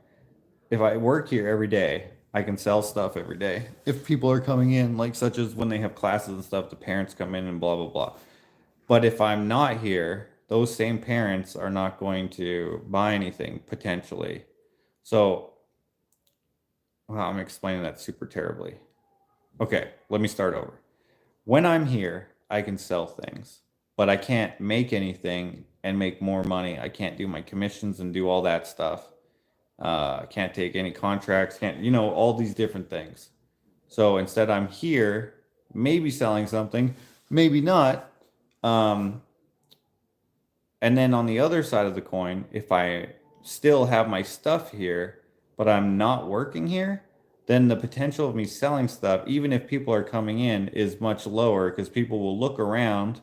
If I work here every day, I can sell stuff every day. If people are coming in, such as when they have classes and stuff, the parents come in and blah, blah, blah. But if I'm not here, those same parents are not going to buy anything potentially. So, well, I'm explaining that super terribly. Okay, let me start over. When I'm here, I can sell things, but I can't make anything and make more money. I can't do my commissions and do all that stuff. Can't take any contracts, can't, all these different things. So instead, I'm here, maybe selling something, maybe not. And then on the other side of the coin, if I still have my stuff here, but I'm not working here, then the potential of me selling stuff, even if people are coming in, is much lower because people will look around,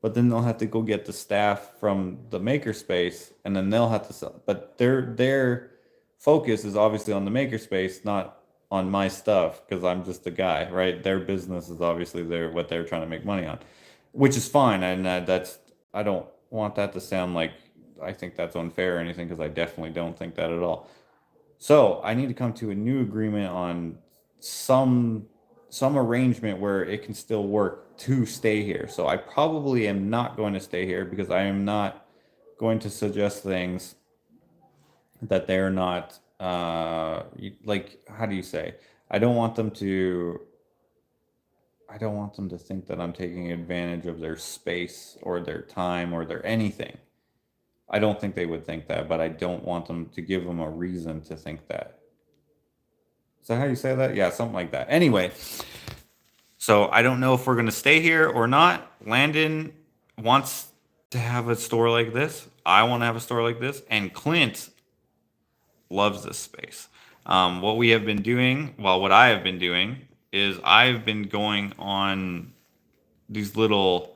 but then they'll have to go get the staff from the makerspace, and then they'll have to sell. But their focus is obviously on the makerspace, not on my stuff, because I'm just a guy, right? Their business is obviously what they're trying to make money on, which is fine. And I don't want that to sound like I think that's unfair or anything, because I definitely don't think that at all. So I need to come to a new agreement on some arrangement where it can still work to stay here. So I probably am not going to stay here because I am not going to suggest things that they're not how do you say? I don't want them to think that I'm taking advantage of their space or their time or their anything. I don't think they would think that, but I don't want them to give them a reason to think that. Is that how you say that? Yeah, something like that. Anyway, so I don't know if we're going to stay here or not. Landon wants to have a store like this. I want to have a store like this. And Clint loves this space. What we have been doing, what I have been doing, is I've been going on these little,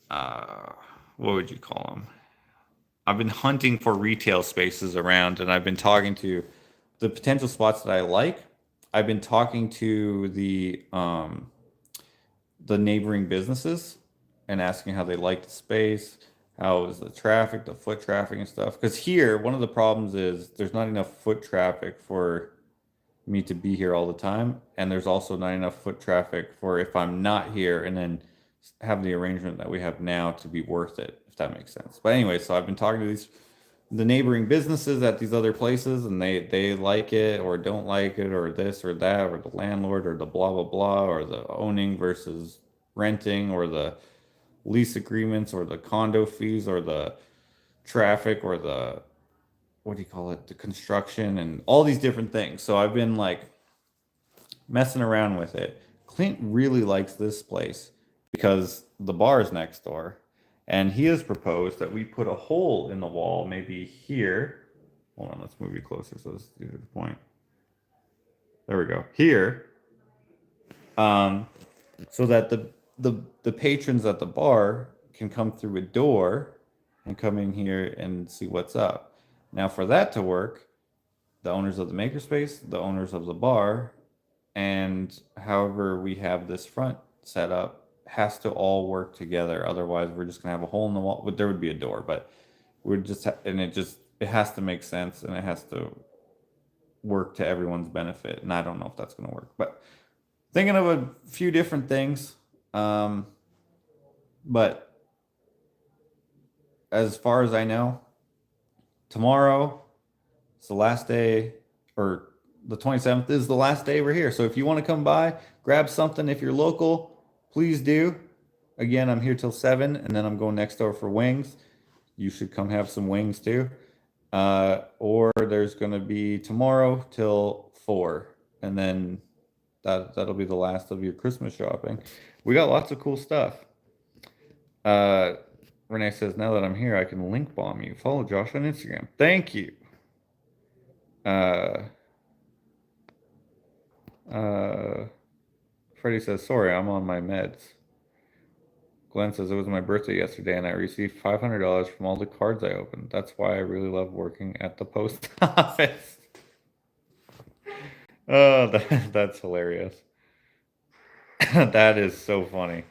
what would you call them? I've been hunting for retail spaces around, and I've been talking to the potential spots that I like. I've been talking to the neighboring businesses and asking how they like the space, how is the traffic, the foot traffic and stuff. Because here, one of the problems is there's not enough foot traffic for me to be here all the time, and there's also not enough foot traffic for if I'm not here and then have the arrangement that we have now to be worth it, if that makes sense. But anyway, so I've been talking to the neighboring businesses at these other places, and they like it or don't like it or this or that, or the landlord or the blah blah blah, or the owning versus renting, or the lease agreements, or the condo fees, or the traffic, or the what do you call it, the construction, and all these different things. So I've been messing around with it. Clint really likes this place because the bar is next door, and he has proposed that we put a hole in the wall, maybe here. Hold on, let's move you closer so this is the point. There we go. Here, so that the patrons at the bar can come through a door and come in here and see what's up. Now, for that to work, the owners of the makerspace, the owners of the bar, and however we have this front set up has to all work together. Otherwise, we're just gonna have a hole in the wall. But there would be a door, but we're just and it has to make sense and it has to work to everyone's benefit. And I don't know if that's gonna work, but thinking of a few different things. But as far as I know, tomorrow is the last day, or the 27th is the last day we're here. So if you want to come by, grab something. If you're local, please do. Again, I'm here till 7, and then I'm going next door for wings. You should come have some wings too. Or there's going to be tomorrow till 4, and then that'll be the last of your Christmas shopping. We got lots of cool stuff. Renee says, now that I'm here, I can link bomb you. Follow Josh on Instagram. Thank you. Freddie says, sorry, I'm on my meds. Glenn says, it was my birthday yesterday and I received $500 from all the cards I opened. That's why I really love working at the post office. Oh, that's hilarious. That is so funny.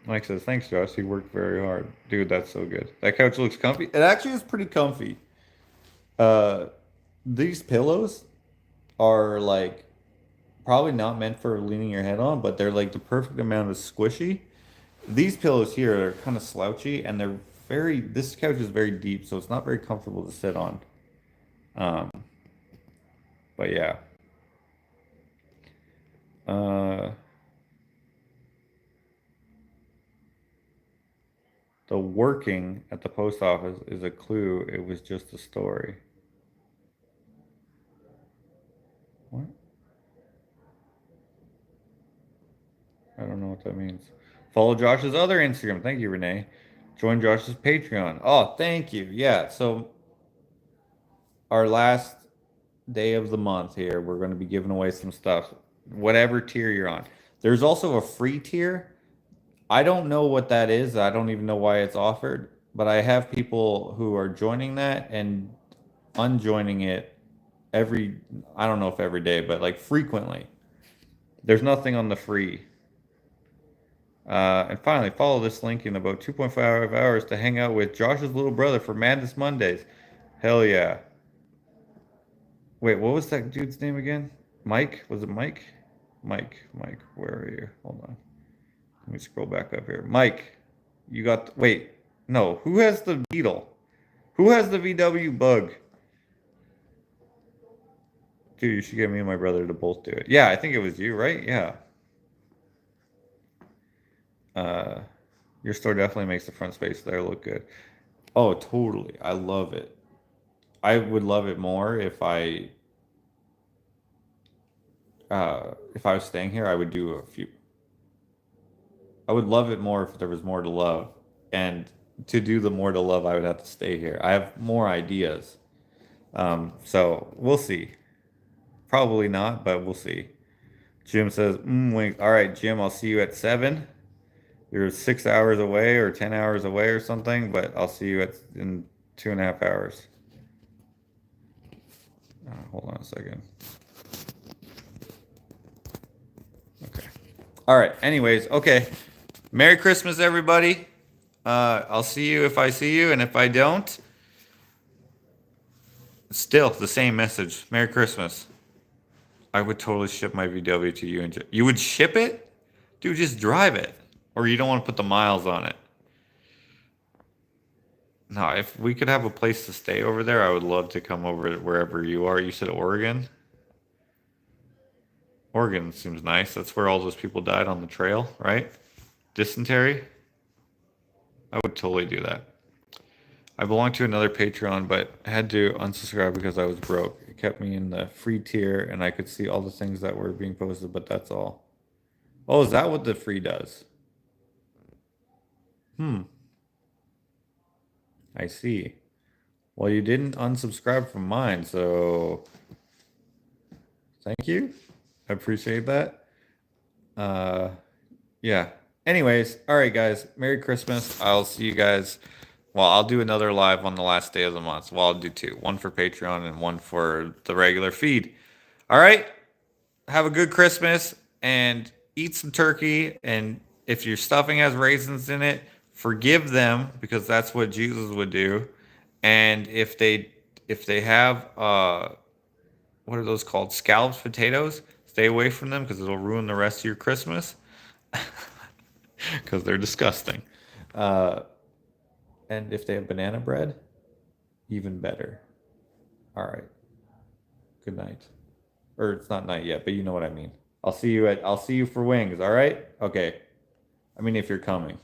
Mike says, thanks, Josh. You worked very hard. Dude, that's so good. That couch looks comfy. It actually is pretty comfy. These pillows are like probably not meant for leaning your head on, but they're like the perfect amount of squishy. These pillows here are kind of slouchy and they're this couch is very deep, so it's not very comfortable to sit on. But yeah. The working at the post office is a clue. It was just a story. What? I don't know what that means. Follow Josh's other Instagram. Thank you, Renee. Join Josh's Patreon. Oh, thank you. Yeah, so our last day of the month here, we're going to be giving away some stuff, whatever tier you're on. There's also a free tier. I don't know what that is. I don't even know why it's offered, but I have people who are joining that and unjoining it I don't know if every day, but like frequently. There's nothing on the free. And finally, follow this link in about 2.5 hours to hang out with Josh's little brother for Madness Mondays. Hell yeah. Wait, what was that dude's name again? Mike? Was it Mike? Mike, where are you? Hold on. Let me scroll back up here. Mike, you got... wait, no. Who has the Beetle? Who has the VW Bug? Dude, you should get me and my brother to both do it. Yeah, I think it was you, right? Yeah. Your store definitely makes the front space there look good. Oh, totally. I love it. I would love it more if I was staying here. I would do a few. I would love it more if there was more to love. And to do the more to love, I would have to stay here. I have more ideas. So we'll see. Probably not, but we'll see. Jim says, wink. All right, Jim, I'll see you at 7. You're 6 hours away or 10 hours away or something, but I'll see you in 2.5 hours. Hold on a second. Okay. All right. Anyways, okay. Merry Christmas, everybody. I'll see you if I see you, and if I don't, still the same message. Merry Christmas. I would totally ship my VW to you. And you would ship it? Dude, just drive it. Or you don't want to put the miles on it. No, if we could have a place to stay over there, I would love to come over wherever you are. You said Oregon? Oregon seems nice. That's where all those people died on the trail, right? Dysentery? I would totally do that. I belong to another Patreon, but I had to unsubscribe because I was broke. It kept me in the free tier, and I could see all the things that were being posted, but that's all. Oh, is that what the free does? I see. Well, you didn't unsubscribe from mine, so thank you. I appreciate that. Yeah. Anyways, all right, guys. Merry Christmas. I'll see you guys. Well, I'll do another live on the last day of the month. Well, I'll do 2. One for Patreon and one for the regular feed. All right. Have a good Christmas and eat some turkey, and if your stuffing has raisins in it, forgive them because that's what Jesus would do. And if they have what are those called? Scallops potatoes? Stay away from them because it'll ruin the rest of your Christmas because they're disgusting. Uh, and if they have banana bread, even better. All right. Good night. Or it's not night yet, but you know what I mean. I'll see you for wings, all right? Okay. I mean if you're coming.